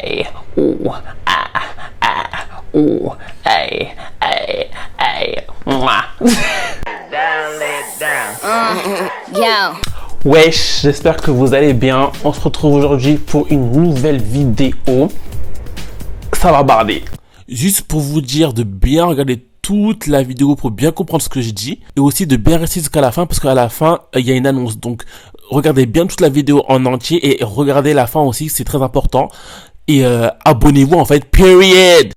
ay, ooh, ah, ah, ooh, ay, mouah. Yo. Wesh, j'espère que vous allez bien. On se retrouve aujourd'hui pour une nouvelle vidéo. Ça va barder. Juste pour vous dire de bien regarder toute la vidéo pour bien comprendre ce que je dis. Et aussi de bien rester jusqu'à la fin parce qu'à la fin, il y a une annonce. Donc, regardez bien toute la vidéo en entier et regardez la fin aussi, c'est très important. Et abonnez-vous en fait, period.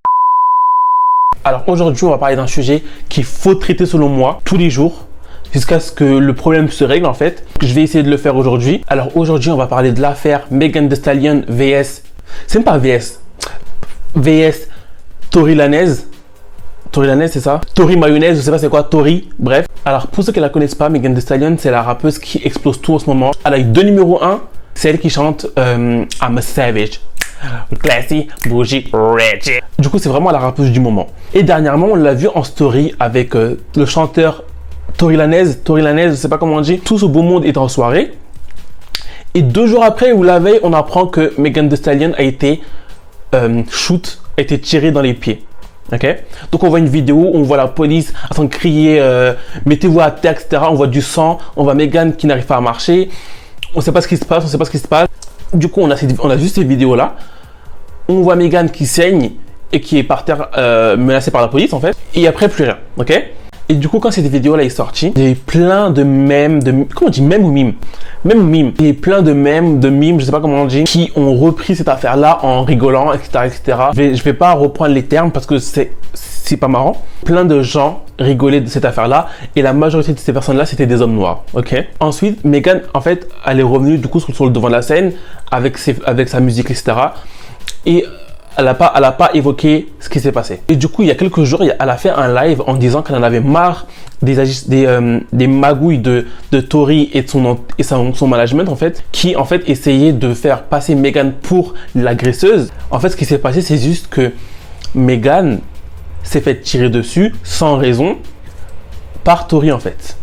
Alors aujourd'hui, on va parler d'un sujet qu'il faut traiter selon moi tous les jours jusqu'à ce que le problème se règle en fait. Je vais essayer de le faire aujourd'hui. Alors aujourd'hui, on va parler de l'affaire Megan Thee Stallion vs... C'est même pas vs. vs Tory Lanez. Tory Lanez, c'est ça? Tory Mayonnaise, je sais pas c'est quoi, Tory, bref. Alors pour ceux qui la connaissent pas, Megan Thee Stallion, c'est la rappeuse qui explose tout en ce moment. Elle a eu 2 numéros 1, c'est elle qui chante I'm a Savage. Classy, bougie, rich. Du coup, c'est vraiment la rappeuse du moment. Et dernièrement, on l'a vu en story avec le chanteur Tory Lanez, je sais pas comment on dit. Tout ce beau monde est en soirée. Et 2 jours après, ou la veille, on apprend que Megan Thee Stallion a été a été tirée dans les pieds. Ok? Donc on voit une vidéo où on voit la police en train de crier mettez-vous à terre, etc. On voit du sang, on voit Megan qui n'arrive pas à marcher. On sait pas ce qui se passe, Du coup, on a juste ces vidéos-là. On voit Megan qui saigne et qui est par terre menacée par la police en fait. Et après, plus rien. Ok? Et du coup, quand cette vidéo-là est sortie, il y a eu plein de mèmes, comment on dit, mèmes ou mimes? Même mimes. Il y a eu plein de mèmes, de mimes, je sais pas comment on dit, qui ont repris cette affaire-là en rigolant, etc., etc. Je vais pas reprendre les termes parce que c'est pas marrant. Plein de gens rigolaient de cette affaire-là et la majorité de ces personnes-là, c'était des hommes noirs, ok? Ensuite, Megan, en fait, elle est revenue du coup sur le devant de la scène avec sa musique, etc. Et elle a pas évoqué ce qui s'est passé. Et du coup, il y a quelques jours, elle a fait un live en disant qu'elle en avait marre des magouilles de Tory et de son management en fait, qui en fait essayait de faire passer Megan pour l'agresseuse. En fait, ce qui s'est passé, c'est juste que Megan s'est fait tirer dessus sans raison par Tory en fait.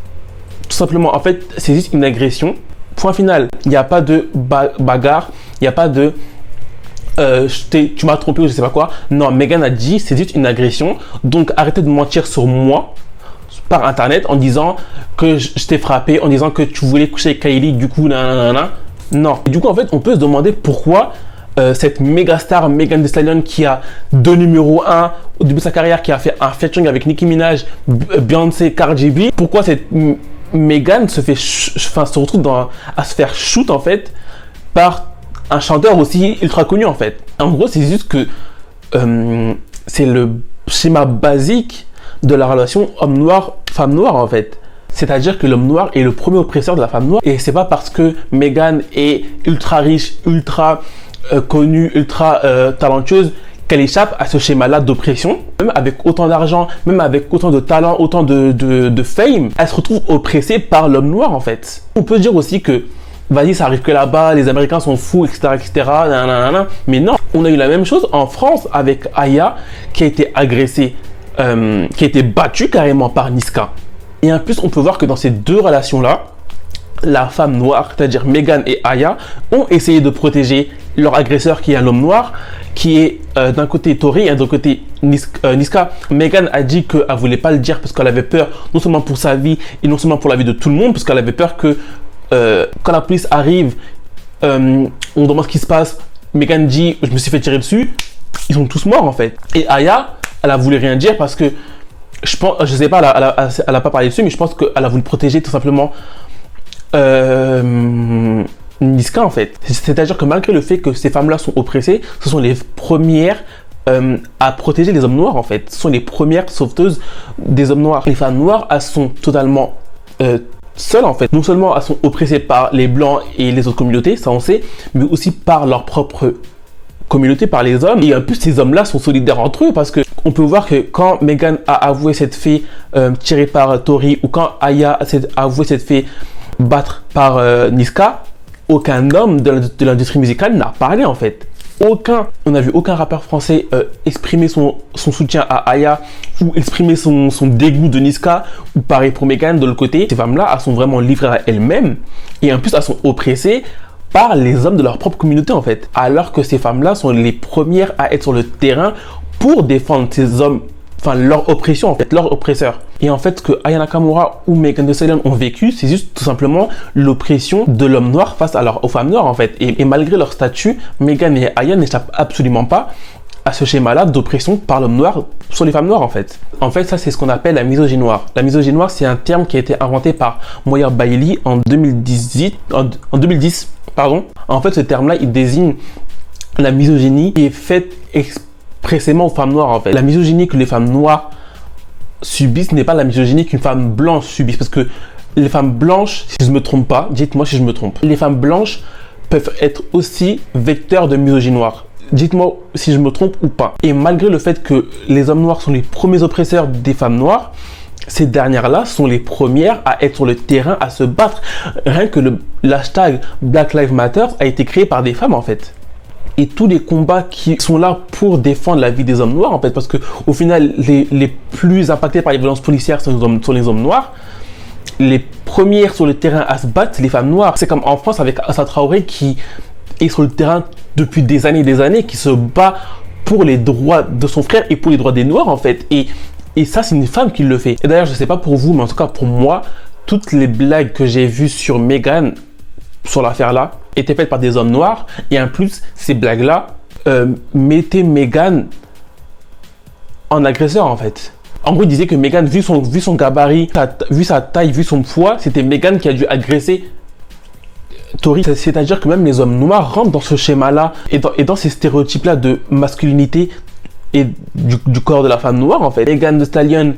Tout simplement, en fait, c'est juste une agression. Point final. Il n'y a pas de bagarre. Il n'y a pas de tu m'as trompé ou je sais pas quoi. Non, Megan a dit c'est juste une agression. Donc arrêtez de mentir sur moi par internet en disant que je t'ai frappé, en disant que tu voulais coucher avec Kylie, du coup nanana. Non. Et du coup en fait on peut se demander pourquoi cette méga star Megan Thee Stallion qui a 2 numéros 1 au début de sa carrière, qui a fait un featuring avec Nicki Minaj, Beyoncé, Cardi B, pourquoi cette Megan se retrouve à se faire shoot en fait par un chanteur aussi ultra connu en fait. En gros, c'est juste que c'est le schéma basique de la relation homme noir, femme noire en fait. C'est-à-dire que l'homme noir est le premier oppresseur de la femme noire. Et c'est pas parce que Megan est ultra riche, ultra connue, ultra talentueuse qu'elle échappe à ce schéma-là d'oppression. Même avec autant d'argent, même avec autant de talent, autant de fame, elle se retrouve oppressée par l'homme noir en fait. On peut dire aussi que vas-y, ça arrive que là-bas, les Américains sont fous, etc., etc. Nanana. Mais non, on a eu la même chose en France avec Aya qui a été agressée, qui a été battue carrément par Niska. Et en plus, on peut voir que dans ces 2 relations-là, la femme noire, c'est-à-dire Megan et Aya, ont essayé de protéger leur agresseur qui est un homme noir, qui est d'un côté Tory et d'un côté Niska. Megan a dit qu'elle ne voulait pas le dire parce qu'elle avait peur, non seulement pour sa vie et non seulement pour la vie de tout le monde, parce qu'elle avait peur que quand la police arrive, on demande ce qui se passe. Megan dit je me suis fait tirer dessus. Ils sont tous morts en fait. Et Aya, elle a voulu rien dire parce que je sais pas, elle a pas parlé dessus, mais je pense qu'elle a voulu protéger tout simplement Niska en fait. C'est-à-dire que malgré le fait que ces femmes-là sont oppressées, ce sont les premières à protéger les hommes noirs en fait. Ce sont les premières sauveteuses des hommes noirs. Les femmes noires, elles sont totalement seules en fait. Non seulement elles sont oppressées par les blancs et les autres communautés, ça on sait, mais aussi par leur propre communauté, par les hommes. Et en plus ces hommes là sont solidaires entre eux parce que on peut voir que quand Megan a avoué cette fille tirée par Tory, ou quand Aya a avoué cette fille battre par Niska, aucun homme de l'industrie musicale n'a parlé en fait. On n'a vu aucun rappeur français exprimer son soutien à Aya ou exprimer son dégoût de Niska, ou pareil pour Megan de l'autre côté. Ces femmes-là, elles sont vraiment livrées à elles-mêmes et en plus elles sont oppressées par les hommes de leur propre communauté en fait. Alors que ces femmes-là sont les premières à être sur le terrain pour défendre ces hommes, enfin leur oppression en fait, leur oppresseur. Et en fait, ce que Aya Nakamura ou Megan Thee Stallion ont vécu, c'est juste tout simplement l'oppression de l'homme noir face aux femmes noires en fait. Et malgré leur statut, Megan et Aya n'échappent absolument pas à ce schéma-là d'oppression par l'homme noir sur les femmes noires en fait. En fait, ça c'est ce qu'on appelle la misogynie noire. La misogynie noire, c'est un terme qui a été inventé par Moya Bailey en 2010. En fait, ce terme-là, il désigne la misogynie qui est faite expressément aux femmes noires en fait. La misogynie que les femmes noires subissent n'est pas la misogynie qu'une femme blanche subisse, parce que les femmes blanches, si je ne me trompe pas, dites-moi si je me trompe, les femmes blanches peuvent être aussi vecteurs de misogynie noire. Dites-moi si je me trompe ou pas. Et malgré le fait que les hommes noirs sont les premiers oppresseurs des femmes noires, ces dernières-là sont les premières à être sur le terrain, à se battre. Rien que l'hashtag Black Lives Matter a été créé par des femmes en fait. Et tous les combats qui sont là pour défendre la vie des hommes noirs en fait, parce que au final, les plus impactés par les violences policières sont les hommes noirs. Les premières sur le terrain à se battre, c'est les femmes noires. C'est comme en France avec Assa Traoré qui est sur le terrain depuis des années, qui se bat pour les droits de son frère et pour les droits des noirs en fait. Et ça, c'est une femme qui le fait. Et d'ailleurs, je sais pas pour vous, mais en tout cas pour moi, toutes les blagues que j'ai vues sur Megan, sur l'affaire là, étaient faites par des hommes noirs. Et en plus, ces blagues là mettaient Megan en agresseur en fait. En gros, il disait que Megan, vu son gabarit, vu sa taille, vu son poids, c'était Megan qui a dû agresser Tory. C'est-à-dire que même les hommes noirs rentrent dans ce schéma-là et dans ces stéréotypes-là de masculinité et du corps de la femme noire en fait. Megan Thee Stallion,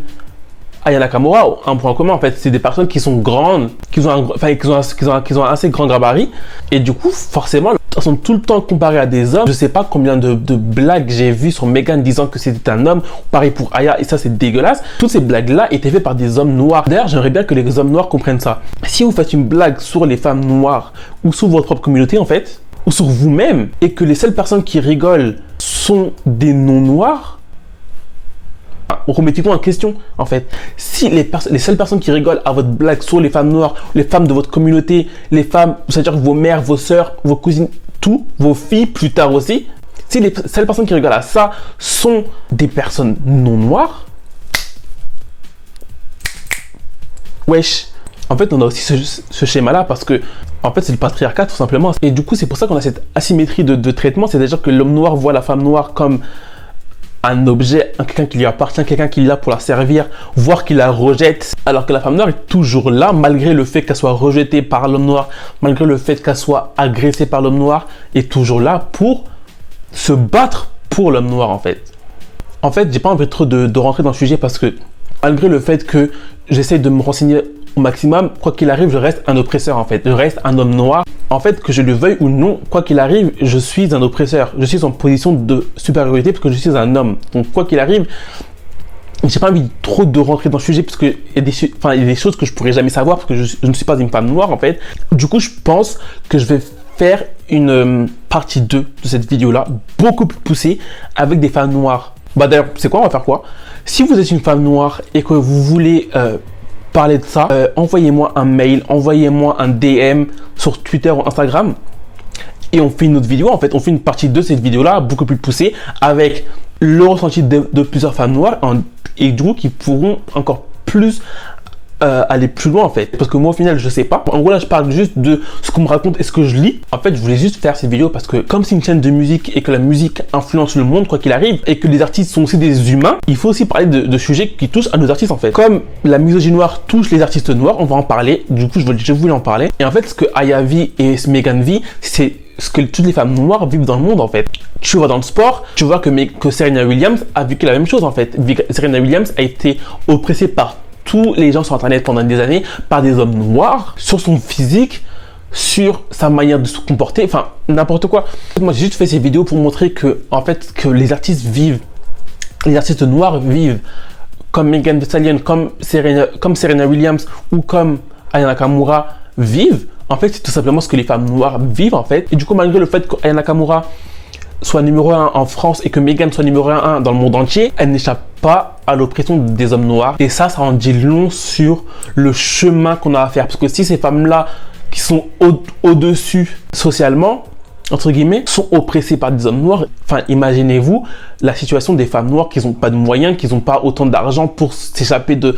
Aya Nakamura ont un point commun en fait, c'est des personnes qui sont grandes, qui ont un assez grand gabarit, et du coup forcément elles sont tout le temps comparées à des hommes. Je sais pas combien de blagues j'ai vues sur Megan disant que c'était un homme, pareil pour Aya, et ça c'est dégueulasse. Toutes ces blagues là étaient faites par des hommes noirs. D'ailleurs j'aimerais bien que les hommes noirs comprennent ça. Si vous faites une blague sur les femmes noires ou sur votre propre communauté en fait, ou sur vous-même, et que les seules personnes qui rigolent sont des non-noirs, remettez-vous en question en fait. Si les seules personnes qui rigolent à votre blague sur les femmes noires, les femmes de votre communauté, les femmes, c'est-à-dire vos mères, vos sœurs, vos cousines, tout, vos filles plus tard aussi, si les seules personnes qui rigolent à ça sont des personnes non noires, wesh. En fait, on a aussi ce schéma-là parce que, en fait, c'est le patriarcat tout simplement. Et du coup, c'est pour ça qu'on a cette asymétrie de traitement. C'est-à-dire que l'homme noir voit la femme noire comme un objet, quelqu'un qui lui appartient, quelqu'un qui est là pour la servir, voire qui la rejette. Alors que la femme noire est toujours là, malgré le fait qu'elle soit rejetée par l'homme noir, malgré le fait qu'elle soit agressée par l'homme noir, est toujours là pour se battre pour l'homme noir en fait. En fait, j'ai pas envie trop de rentrer dans le sujet parce que, malgré le fait que j'essaie de me renseigner au maximum, quoi qu'il arrive, je reste un oppresseur en fait. Je reste un homme noir. En fait, que je le veuille ou non, quoi qu'il arrive, je suis un oppresseur. Je suis en position de supériorité parce que je suis un homme. Donc, quoi qu'il arrive, j'ai pas envie trop de rentrer dans le sujet parce qu'il y a des choses que je pourrais jamais savoir parce que je ne suis pas une femme noire en fait. Du coup, je pense que je vais faire une partie 2 de cette vidéo-là, beaucoup plus poussée, avec des femmes noires. Bah d'ailleurs, c'est quoi, on va faire quoi? Si vous êtes une femme noire et que vous voulez parler de ça, envoyez-moi un mail, envoyez-moi un DM sur Twitter ou Instagram et on fait une autre vidéo. En fait, on fait une partie 2 de cette vidéo-là, beaucoup plus poussée, avec le ressenti de plusieurs femmes noires et du coup qui pourront encore plus aller plus loin en fait. Parce que moi au final je sais pas. En gros là je parle juste de ce qu'on me raconte et ce que je lis. En fait je voulais juste faire cette vidéo parce que comme c'est une chaîne de musique et que la musique influence le monde quoi qu'il arrive et que les artistes sont aussi des humains, il faut aussi parler de sujets qui touchent à nos artistes en fait. Comme la misogynie noire touche les artistes noirs, on va en parler. Du coup je voulais en parler. Et en fait ce que Aya vit et Megan vit, c'est ce que toutes les femmes noires vivent dans le monde en fait. Tu vois dans le sport, tu vois que Serena Williams a vécu la même chose en fait. Serena Williams a été oppressée par tous les gens sur internet pendant des années par des hommes noirs sur son physique, sur sa manière de se comporter, enfin n'importe quoi. Moi j'ai juste fait ces vidéos pour montrer que en fait que les artistes noirs vivent comme Megan Thee Stallion, comme Serena Williams ou comme Aya Nakamura vivent. En fait c'est tout simplement ce que les femmes noires vivent en fait. Et du coup malgré le fait qu'Aya Nakamura soit numéro 1 en France et que Megan soit numéro 1 dans le monde entier, elle n'échappe pas à l'oppression des hommes noirs. Et ça en dit long sur le chemin qu'on a à faire. Parce que si ces femmes-là qui sont au-dessus socialement, entre guillemets, sont oppressés par des hommes noirs. Enfin, imaginez-vous la situation des femmes noires qui n'ont pas de moyens, qui n'ont pas autant d'argent pour s'échapper de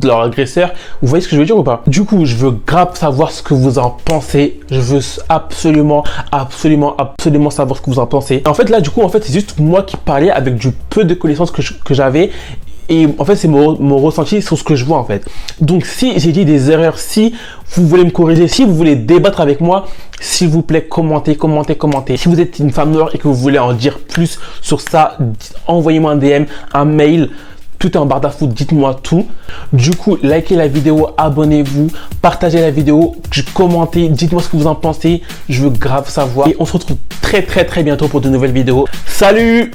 leur agresseur. Vous voyez ce que je veux dire ou pas? Du coup, je veux grave savoir ce que vous en pensez. Je veux absolument savoir ce que vous en pensez. En fait, là, du coup, c'est juste moi qui parlais avec du peu de connaissances que j'avais. Et en fait, c'est mon ressenti sur ce que je vois en fait. Donc, si j'ai dit des erreurs, si vous voulez me corriger, si vous voulez débattre avec moi, s'il vous plaît, commentez. Si vous êtes une femme noire et que vous voulez en dire plus sur ça, envoyez-moi un DM, un mail. Tout est en barre d'infos, dites-moi tout. Du coup, likez la vidéo, abonnez-vous, partagez la vidéo, commentez, dites-moi ce que vous en pensez. Je veux grave savoir. Et on se retrouve très bientôt pour de nouvelles vidéos. Salut!